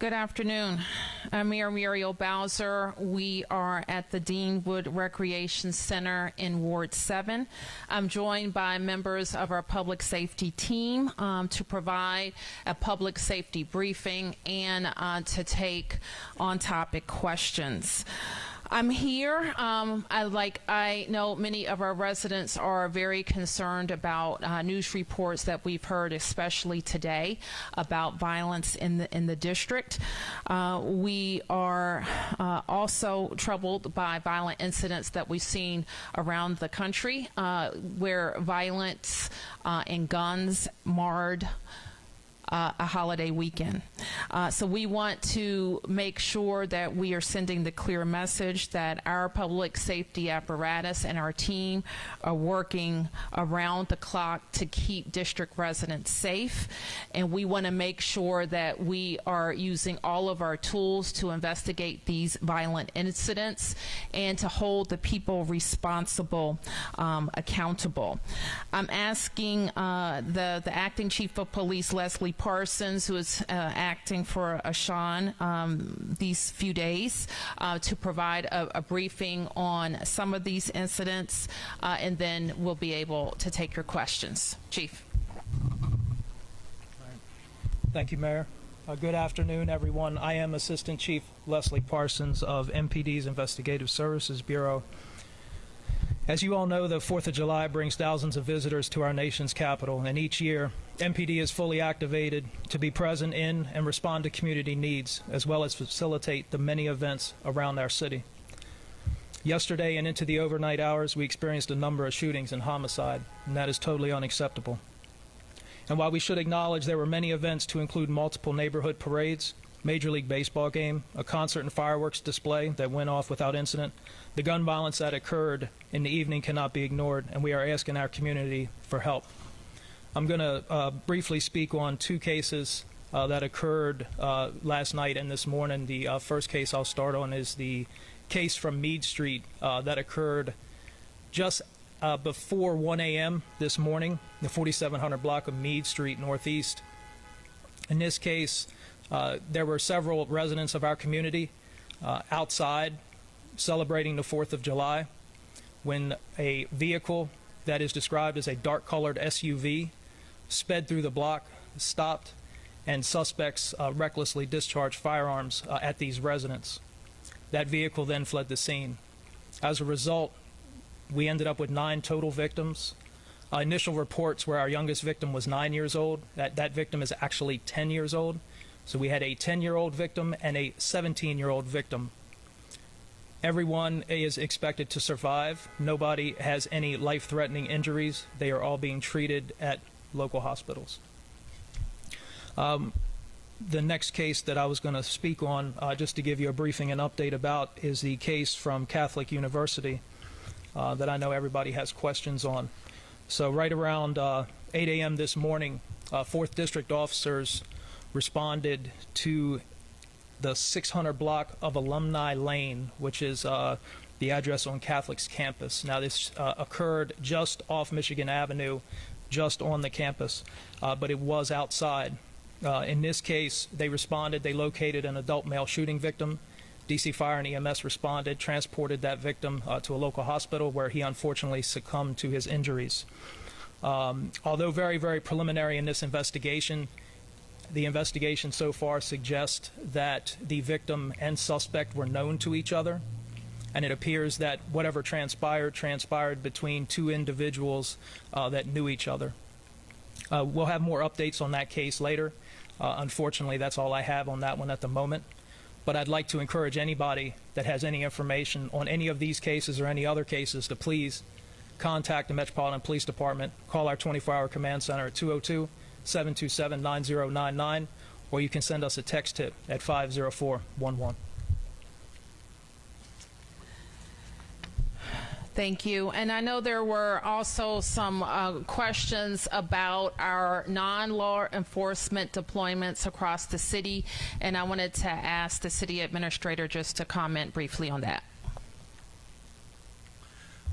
Good afternoon. I'm Mayor Muriel Bowser. We are at the Deanwood Recreation Center in Ward 7. I'm joined by members of our public safety team to provide a public safety briefing and to take on-topic questions. I'm here. I know many of our residents are very concerned about news reports that we've heard, especially today, about violence in the district. We are also troubled by violent incidents that we've seen around the country, where violence and guns marred a holiday weekend. So we want to make sure that we are sending the clear message that our public safety apparatus and our team are working around the clock to keep district residents safe. And we want to make sure that we are using all of our tools to investigate these violent incidents and to hold the people responsible accountable. I'm asking the acting chief of police, Leslie Parsons, who is acting for Sean these few days, to provide a briefing on some of these incidents, and then we'll be able to take your questions. Chief. Thank you, Mayor. Good afternoon, everyone. I am Assistant Chief Leslie Parsons of MPD's Investigative Services Bureau. As you all know, the 4th of July brings thousands of visitors to our nation's capital, and each year, MPD is fully activated to be present in and respond to community needs, as well as facilitate the many events around our city. Yesterday and into the overnight hours, we experienced a number of shootings and homicide, and that is totally unacceptable. And while we should acknowledge there were many events to include multiple neighborhood parades, Major League Baseball game, a concert and fireworks display that went off without incident, the gun violence that occurred in the evening cannot be ignored, and we are asking our community for help. I'm going to briefly speak on two cases that occurred last night and this morning. The first case I'll start on is the case from Meade Street that occurred just before 1 a.m. this morning, the 4700 block of Meade Street Northeast. In this case, there were several residents of our community outside celebrating the 4th of July when a vehicle that is described as a dark-colored SUV sped through the block, stopped, and suspects recklessly discharged firearms at these residents. That vehicle then fled the scene. As a result, we ended up with 9 total victims. Initial reports where our youngest victim was 9 years old. That victim is actually 10 years old. So we had a 10-year-old victim and a 17-year-old victim. Everyone is expected to survive. Nobody has any life-threatening injuries. They are all being treated at local hospitals. The next case that I was going to speak on, just to give you a briefing and update about, is the case from Catholic University that I know everybody has questions on. So right around 8 a.m. this morning, 4th District officers responded to the 600 block of Alumni Lane, which is the address on Catholic's campus. Now, this occurred just off Michigan Avenue, just on the campus, but it was outside. In this case, they responded. They located an adult male shooting victim. DC Fire and EMS responded, transported that victim to a local hospital where he unfortunately succumbed to his injuries. Although very, very preliminary in this investigation, the investigation so far suggests that the victim and suspect were known to each other, and it appears that whatever transpired between two individuals that knew each other. We'll have more updates on that case later. Unfortunately, that's all I have on that one at the moment. But I'd like to encourage anybody that has any information on any of these cases or any other cases to please contact the Metropolitan Police Department. Call our 24-hour command center at 202-727-9099, or you can send us a text tip at 50411. Thank you. And I know there were also some questions about our non-law enforcement deployments across the city, and I wanted to ask the city administrator just to comment briefly on that.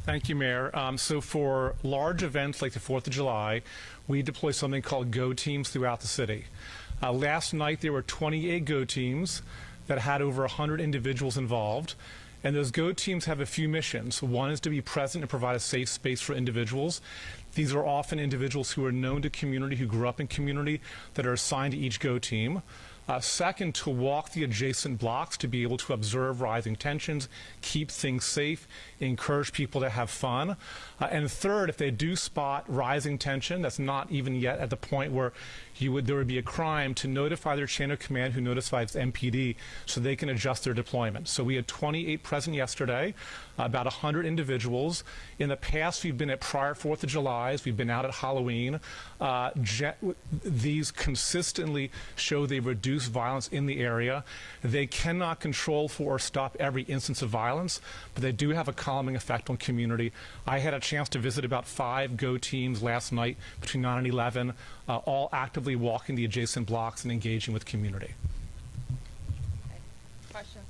Thank you, Mayor. So for large events like the 4th of July, we deploy something called Go Teams throughout the city. Last night there were 28 GO teams that had over 100 individuals involved. And those GO teams have a few missions. One is to be present and provide a safe space for individuals. These are often individuals who are known to community, who grew up in community, that are assigned to each GO team. Second, to walk the adjacent blocks to be able to observe rising tensions, keep things safe, encourage people to have fun. And third, if they do spot rising tension, that's not even yet at the point where there would be a crime, to notify their chain of command, who notifies MPD, so they can adjust their deployment. So we had 28 present yesterday, about 100 individuals. In the past, we've been at prior 4th of Julys, we've been out at Halloween. These consistently show they reduce violence in the area. They cannot control for or stop every instance of violence, but they do have a calming effect on community. I had a chance to visit about 5 GO teams last night between 9 and 11, all actively walking the adjacent blocks and engaging with community. Questions?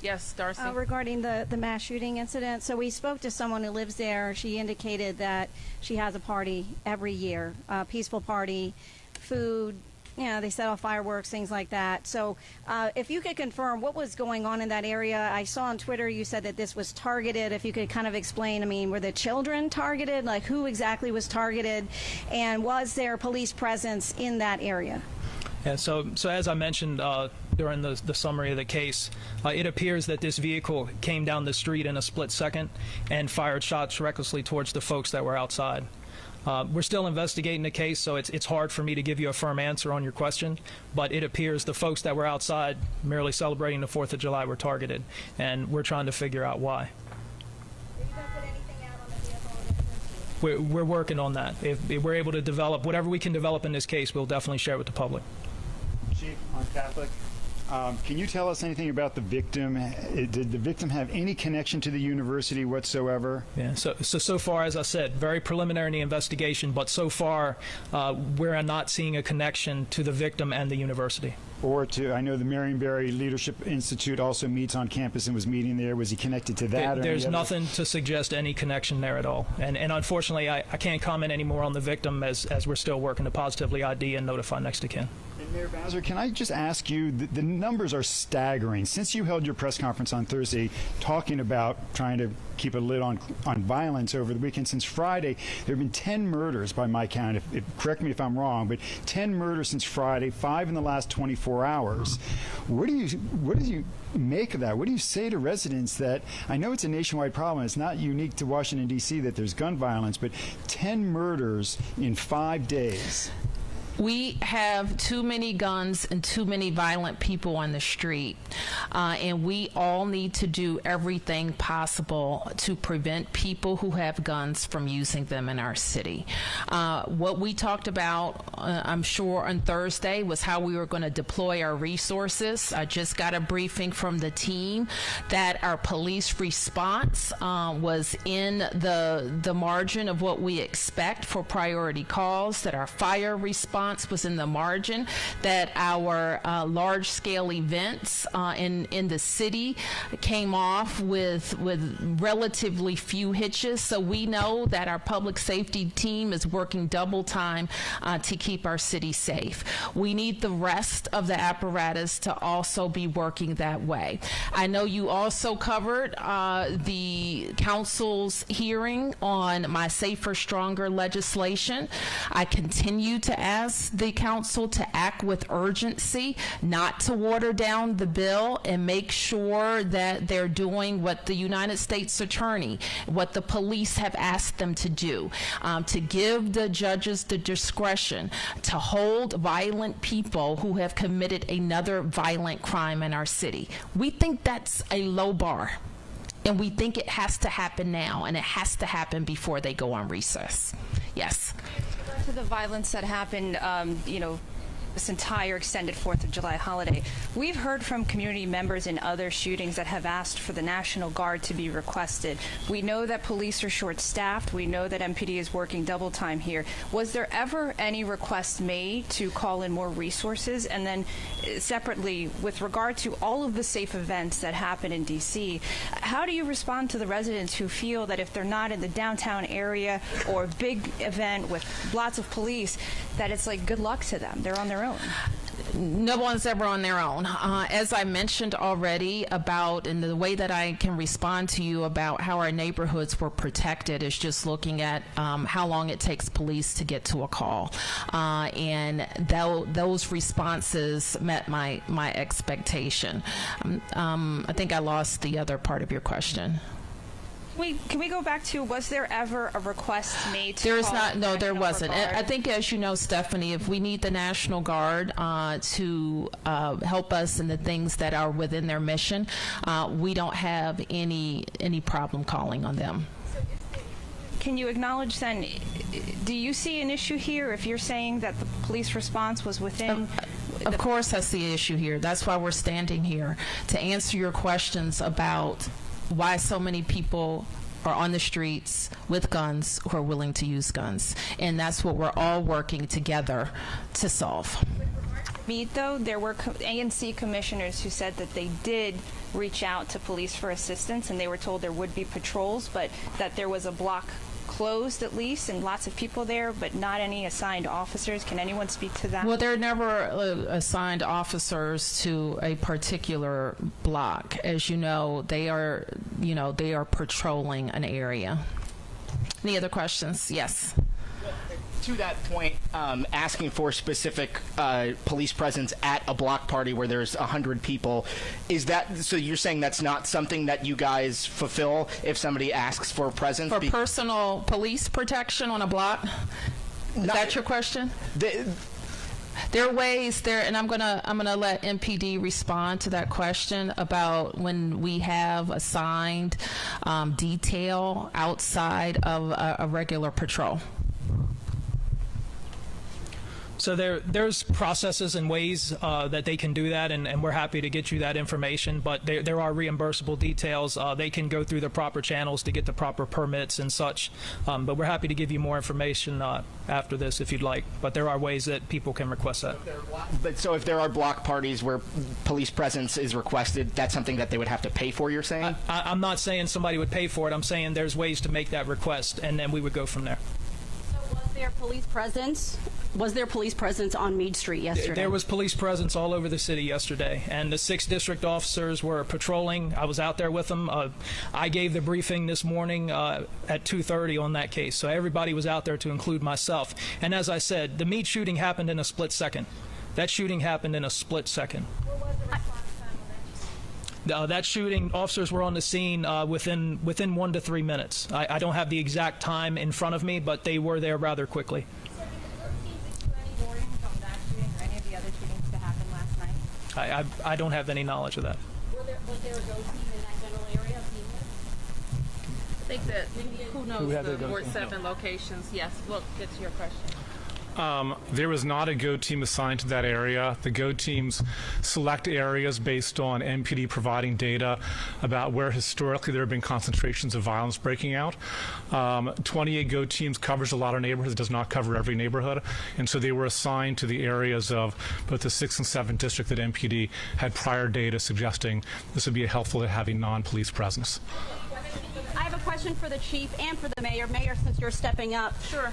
Yes, Darcy. Regarding the mass shooting incident, so we spoke to someone who lives there. She indicated that she has a party every year, peaceful party, food, they set off fireworks, things like that. So if you could confirm what was going on in that area. I saw on Twitter you said that this was targeted. If you could kind of explain, were the children targeted? Like, who exactly was targeted? And was there police presence in that area? Yeah, so as I mentioned during the summary of the case, it appears that this vehicle came down the street in a split second and fired shots recklessly towards the folks that were outside. We're still investigating the case, so it's hard for me to give you a firm answer on your question, but it appears the folks that were outside merely celebrating the 4th of July were targeted, and we're trying to figure out why. Are you going to put anything out on the vehicle? We're working on that. If we're able to develop whatever we can develop in this case, we'll definitely share it with the public. Chief, on Catholic, can you tell us anything about the victim? Did the victim have any connection to the university whatsoever? Yeah. So far, as I said, very preliminary in the investigation, but so far we're not seeing a connection to the victim and the university. Or I know the Marionberry Leadership Institute also meets on campus and was meeting there. Was he connected to that? There's nothing to suggest any connection there at all. And unfortunately, I can't comment any more on the victim as we're still working to positively ID and notify next of kin. And Mayor Bowser, can I just ask you, the numbers are staggering. Since you held your press conference on Thursday talking about trying to keep a lid on violence over the weekend, since Friday, there have been 10 murders by my count. Correct me if I'm wrong, but 10 murders since Friday, 5 in the last 24 hours. What do you make of that? What do you say to residents that, I know it's a nationwide problem, it's not unique to Washington, D.C. that there's gun violence, but 10 murders in 5 days? We have too many guns and too many violent people on the street, and we all need to do everything possible to prevent people who have guns from using them in our city. What we talked about, I'm sure, on Thursday was how we were going to deploy our resources. I just got a briefing from the team that our police response was in the margin of what we expect for priority calls, that our fire response was in the margin, that our large-scale events in the city came off with relatively few hitches. So we know that our public safety team is working double time to keep our city safe. We need the rest of the apparatus to also be working that way. I know you also covered the council's hearing on my Safer, Stronger legislation. I continue to ask the council to act with urgency, not to water down the bill, and make sure that they're doing what the United States Attorney, what the police have asked them to do, to give the judges the discretion to hold violent people who have committed another violent crime in our city. We think that's a low bar, and we think it has to happen now, and it has to happen before they go on recess. Yes. To the violence that happened, this entire extended 4th of July holiday. We've heard from community members in other shootings that have asked for the National Guard to be requested. We know that police are short-staffed. We know that MPD is working double time here. Was there ever any request made to call in more resources? And then separately, with regard to all of the safe events that happen in D.C., how do you respond to the residents who feel that if they're not in the downtown area or a big event with lots of police, that it's like good luck to them? They're on their own. No one's ever on their own. As I mentioned already about, and the way that I can respond to you about how our neighborhoods were protected is just looking at how long it takes police to get to a call. And those responses met my expectation. I think I lost the other part of your question. Can we go back to, was there ever a request made to There's call not, the no, there National wasn't. Guard? I think, as you know, Stephanie, if we need the National Guard to help us in the things that are within their mission, we don't have any problem calling on them. Can you acknowledge then, do you see an issue here if you're saying that the police response was within? Of course I see an issue here. That's why we're standing here, to answer your questions about why so many people are on the streets with guns who are willing to use guns. And that's what we're all working together to solve. Meet, though, there were ANC commissioners who said that they did reach out to police for assistance, and they were told there would be patrols, but that there was a block closed at least and lots of people there, but not any assigned officers. Can anyone speak to that? Well, there are never assigned officers to a particular block. As you know, they are patrolling an area. Any other questions? Yes. To that point, asking for specific police presence at a block party where there's 100 people, is that, so you're saying that's not something that you guys fulfill if somebody asks for presence? For personal police protection on a block? Is that your question? There are ways there, and I'm gonna let MPD respond to that question about when we have assigned detail outside of a regular patrol. So there's processes and ways that they can do that, and we're happy to get you that information. But there are reimbursable details. They can go through the proper channels to get the proper permits and such. But we're happy to give you more information after this if you'd like. But there are ways that people can request that. But so if there are block parties where police presence is requested, that's something that they would have to pay for, you're saying? I'm not saying somebody would pay for it. I'm saying there's ways to make that request, and then we would go from there. So was there police presence? Was there police presence on Meade Street yesterday? There was police presence all over the city yesterday, and the 6th District officers were patrolling. I was out there with them. I gave the briefing this morning at 2:30 on that case, so everybody was out there to include myself. And as I said, the Meade shooting happened in a split second. That shooting happened in a split second. That shooting, officers were on the scene within 1 to 3 minutes. I don't have the exact time in front of me, but they were there rather quickly. I don't have any knowledge of that. Was there a go team in that general area? I think that who knows the Ward 7 locations. Yes, we'll get to your question. There was not a GO team assigned to that area. The GO teams select areas based on MPD providing data about where historically there have been concentrations of violence breaking out. 28 GO teams covers a lot of neighborhoods. It does not cover every neighborhood. And so they were assigned to the areas of both the 6th and 7th district that MPD had prior data suggesting this would be helpful to having non-police presence. I have a question for the chief and for the mayor. Mayor, since you're stepping up. Sure.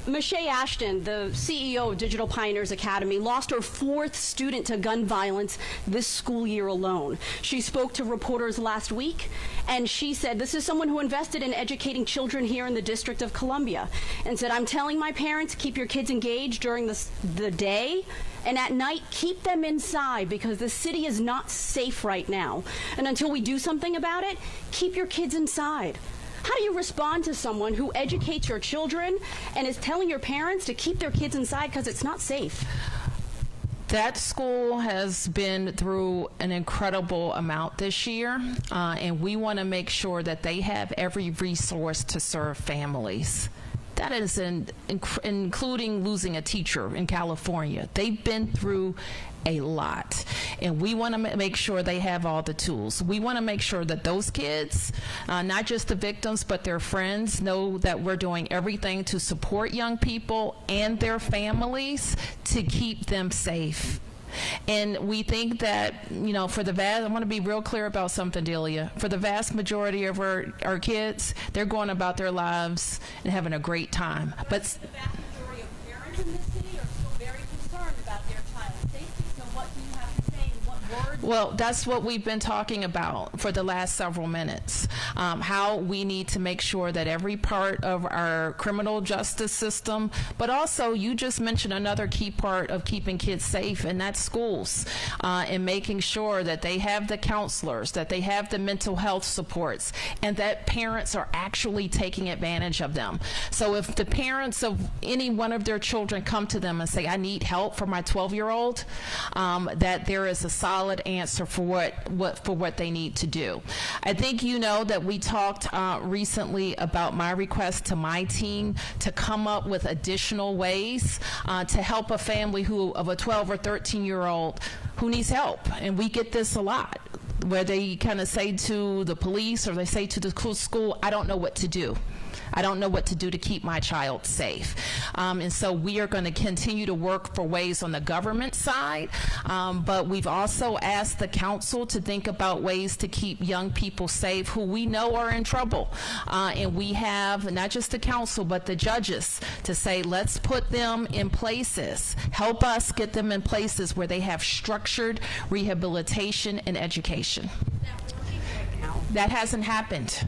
Michelle Ashton, the CEO of Digital Pioneers Academy, lost her 4th student to gun violence this school year alone. She spoke to reporters last week, and she said, this is someone who invested in educating children here in the District of Columbia, and said, I'm telling my parents, keep your kids engaged during the day, and at night, keep them inside because the city is not safe right now. And until we do something about it, keep your kids inside. How do you respond to someone who educates your children and is telling your parents to keep their kids inside because it's not safe? That school has been through an incredible amount this year, and we want to make sure that they have every resource to serve families. That is including losing a teacher in California. They've been through a lot, and we want to make sure they have all the tools. We want to make sure that those kids, not just the victims but their friends, know that we're doing everything to support young people and their families to keep them safe. And we think that, you know, for the vast, I want to be real clear about something, Delia. For the vast majority of our kids, they're going about their lives and having a great time. But the vast majority of parents in this city are still very concerned about their child's safety. So what do you have to say and what words? well, that's what we've been talking about for the last several minutes. How we need to make sure that every part of our criminal justice system, but also you just mentioned another key part of keeping kids safe, and that's schools, and making sure that they have the counselors, that they have the mental health supports, and that parents are actually taking advantage of them. So if the parents of any one of their children come to them and say, I need help for my 12-year-old, that there is a solid answer for what they need to do. I think you know that we talked recently about my request to my team to come up with additional ways to help a family of a 12 or 13-year-old who needs help. And we get this a lot, where they kind of say to the police or they say to the school, I don't know what to do. I don't know what to do to keep my child safe. And so we are going to continue to work for ways on the government side, but we've also asked the council to think about ways to keep young people safe who we know are in trouble. And we have not just the council, but the judges to say, let's put them in places, help us get them in places where they have structured rehabilitation and education. That hasn't happened.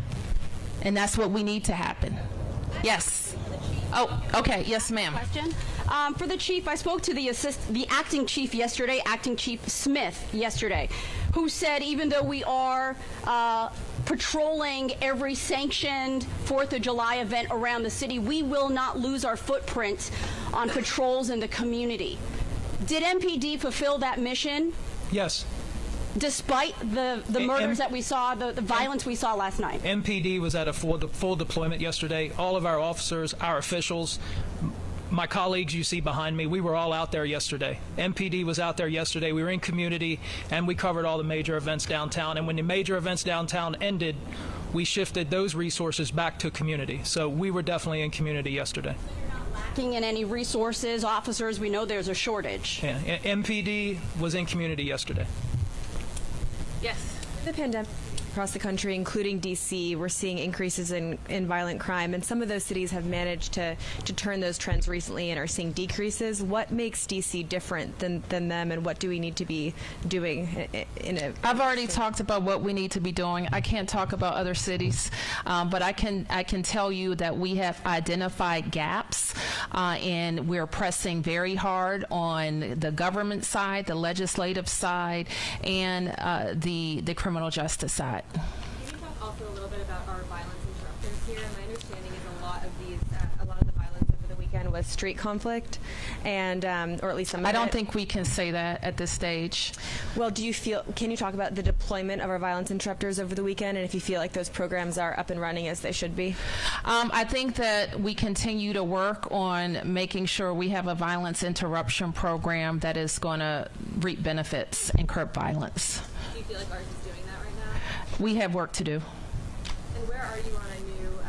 And that's what we need to happen. Yes. Oh, okay. Yes, ma'am. Question. For the chief, I spoke to the acting chief yesterday, Acting Chief Smith yesterday, who said even though we are patrolling every sanctioned 4th of July event around the city, we will not lose our footprint on patrols in the community. Did MPD fulfill that mission? Yes. Despite the murders that we saw, the violence we saw last night? MPD was at a full deployment yesterday. All of our officers, our officials, my colleagues you see behind me, we were all out there yesterday. MPD was out there yesterday. We were in community, and we covered all the major events downtown. And when the major events downtown ended, we shifted those resources back to community. So we were definitely in community yesterday. Lacking in any resources, officers? We know there's a shortage. Yeah, MPD was in community yesterday. Yes. The pandemic across the country, including D.C., we're seeing increases in violent crime, and some of those cities have managed to turn those trends recently and are seeing decreases. What makes D.C. different than them, and what do we need to be doing I've already talked about what we need to be doing. I can't talk about other cities, but I can tell you that we have identified gaps, and we're pressing very hard on the government side, the legislative side, and the criminal justice side. Can you talk also a little bit about our violence interrupters here? My understanding is a lot of the violence over the weekend was street conflict, and or at least some of I don't think we can say that at this stage. Well, can you talk about the deployment of our violence interrupters over the weekend, and if you feel like those programs are up and running as they should be? I think that we continue to work on making sure we have a violence interruption program that is going to reap benefits and curb violence. Do you feel like ours is doing that right now? We have work to do. And where are you on a new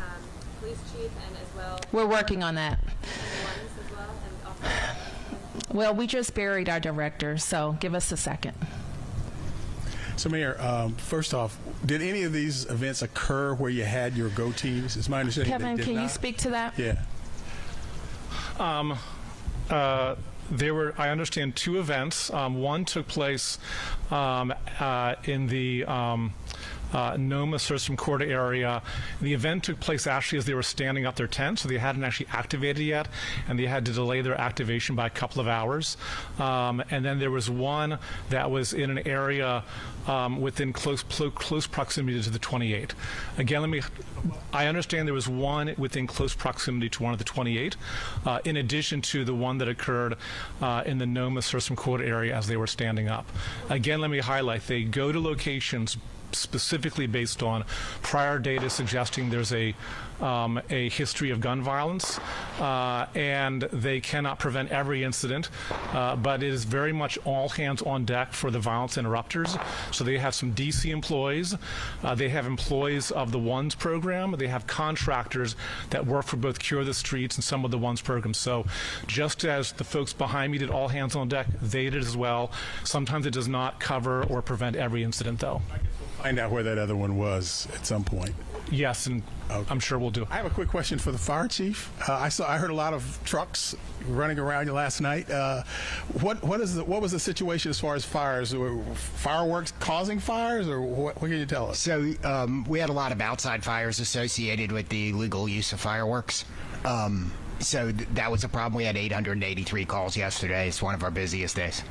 police chief and as well? We're working on that. And ones as well, and also. Well, we just buried our director, so give us a second. So, Mayor, first off, did any of these events occur where you had your go teams? It's my understanding Kevin, they did can not. you speak to that? Yeah. There were, I understand, 2 events. One took place in the Noma Sursum Corda area. The event took place actually as they were standing up their tent, so they hadn't actually activated yet, and they had to delay their activation by a couple of hours. And then there was one that was in an area within close proximity to the 28. Again, I understand there was one within close proximity to one of the 28, in addition to the one that occurred in the Noma Sursum Corda area as they were standing up. Again, let me highlight, they go to locations specifically based on prior data suggesting there's a a history of gun violence, and they cannot prevent every incident, but it is very much all hands on deck for the violence interrupters. So they have some DC employees, they have employees of the ONES program, they have contractors that work for both Cure the Streets and some of the ONES programs. So just as the folks behind me did all hands on deck, they did as well. Sometimes it does not cover or prevent every incident, though. Find out where that other one was at some point. Yes, and I'm sure we'll do. I have a quick question for the fire chief. I heard a lot of trucks running around last night. What was the situation as far as fires? Were fireworks causing fires, or what can you tell us? So we had a lot of outside fires associated with the illegal use of fireworks. So that was a problem. We had 883 calls yesterday. It's one of our busiest days.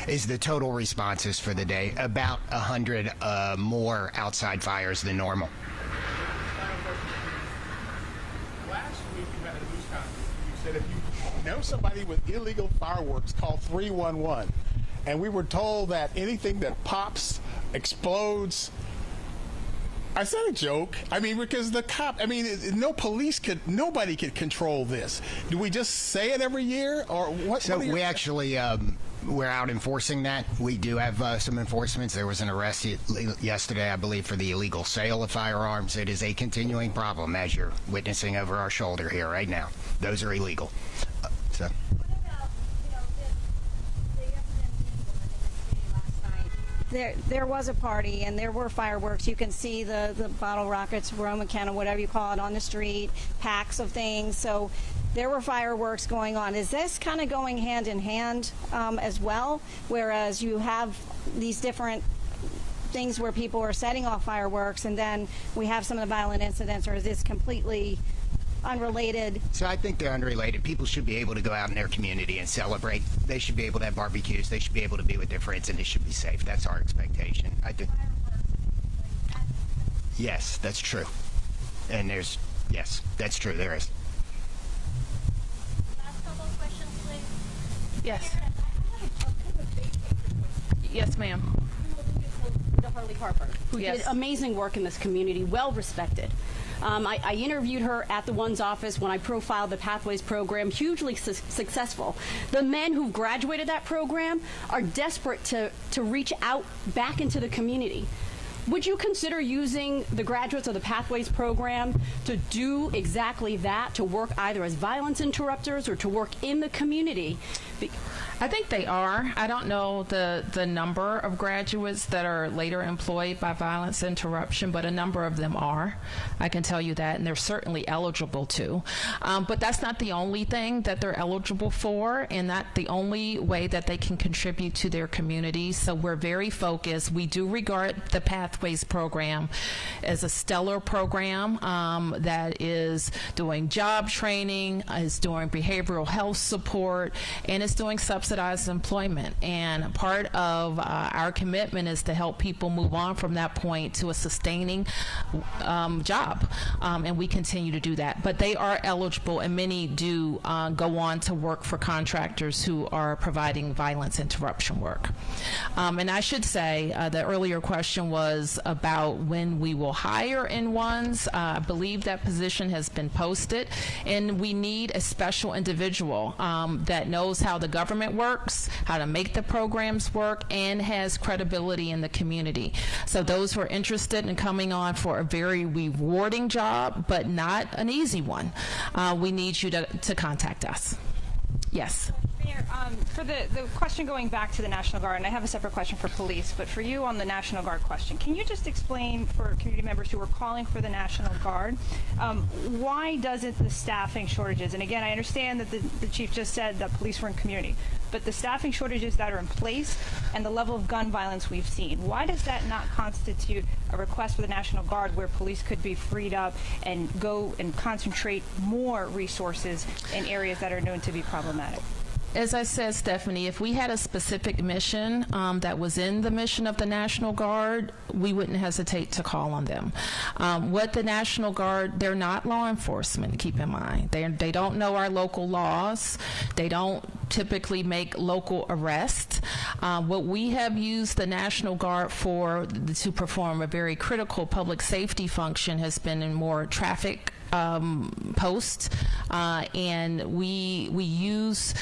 Is the total responses for the day. About 100 more outside fires than normal. Last week you had a news conference. You said if you know somebody with illegal fireworks, call 311. And we were told that anything that pops, explodes. I said a joke. I mean, because nobody could control this. Do we just say it every year, or what? So we actually, we're out enforcing that. We do have some enforcements. There was an arrest yesterday, I believe, for the illegal sale of firearms. It is a continuing problem, as you're witnessing over our shoulder here right now. Those are illegal. So. There was a party and there were fireworks. You can see the bottle rockets, Roman candle, whatever you call it, on the street, packs of things. So there were fireworks going on. Is this kind of going hand in hand as well? Whereas you have these different things where people are setting off fireworks and then we have some of the violent incidents, or is this completely unrelated? So I think they're unrelated. People should be able to go out in their community and celebrate. They should be able to have barbecues. They should be able to be with their friends, and it should be safe. That's our expectation. I think. Yes, that's true. And yes, that's true. There is. Last couple of questions, please. Yes. Yes, ma'am. To Harley Harper, who did amazing work in this community, well respected. I interviewed her at the ONES office when I profiled the Pathways program, hugely successful. The men who graduated that program are desperate to reach out back into the community. Would you consider using the graduates of the Pathways program to do exactly that, to work either as violence interrupters or to work in the community? I think they are. I don't know the number of graduates that are later employed by violence interruption, but a number of them are. I can tell you that, and they're certainly eligible to. But that's not the only thing that they're eligible for, and not the only way that they can contribute to their community. So we're very focused. We do regard the Pathways program as a stellar program that is doing job training, is doing behavioral health support, and is doing subsidized employment. And part of our commitment is to help people move on from that point to a sustaining job. And we continue to do that. But they are eligible, and many do go on to work for contractors who are providing violence interruption work. And I should say the earlier question was about when we will hire in ONES. I believe that position has been posted, and we need a special individual that knows how the government works, how to make the programs work, and has credibility in the community. So those who are interested in coming on for a very rewarding job, but not an easy one, we need you to contact us. Yes. Mayor, for the question going back to the National Guard, and I have a separate question for police, but for you on the National Guard question, can you just explain for community members who are calling for the National Guard, why doesn't the staffing shortages, and again, I understand that the chief just said that police were in community, but the staffing shortages that are in place and the level of gun violence we've seen, why does that not constitute a request for the National Guard where police could be freed up and go and concentrate more resources in areas that are known to be problematic? As I said, Stephanie, if we had a specific mission that was in the mission of the National Guard, we wouldn't hesitate to call on them. What the National Guard, they're not law enforcement, keep in mind. They don't know our local laws. They don't typically make local arrests. What we have used the National Guard for to perform a very critical public safety function has been in more traffic posts, and we use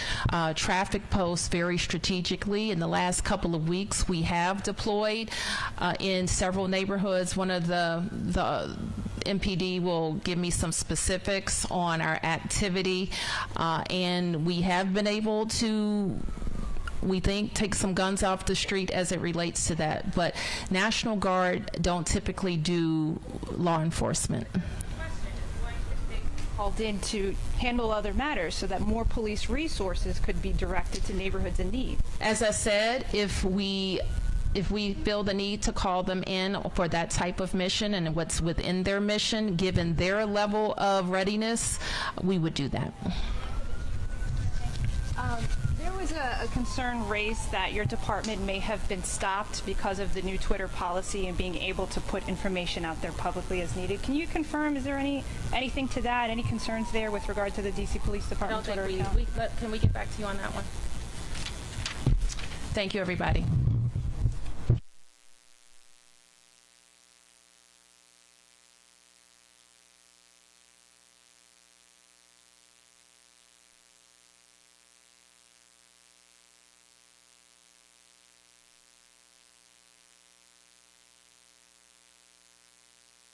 traffic posts very strategically. In the last couple of weeks, we have deployed in several neighborhoods. One of the MPD will give me some specifics on our activity, and we have been able to, we think, take some guns off the street as it relates to that. But National Guard don't typically do law enforcement. Called in to handle other matters so that more police resources could be directed to neighborhoods in need. As I said, if we feel the need to call them in for that type of mission and what's within their mission, given their level of readiness, we would do that. There was a concern raised that your department may have been stopped because of the new Twitter policy and being able to put information out there publicly as needed. Can you confirm, is there anything to that, any concerns there with regard to the D.C. Police Department Twitter account? Can we get back to you on that one? Thank you, everybody.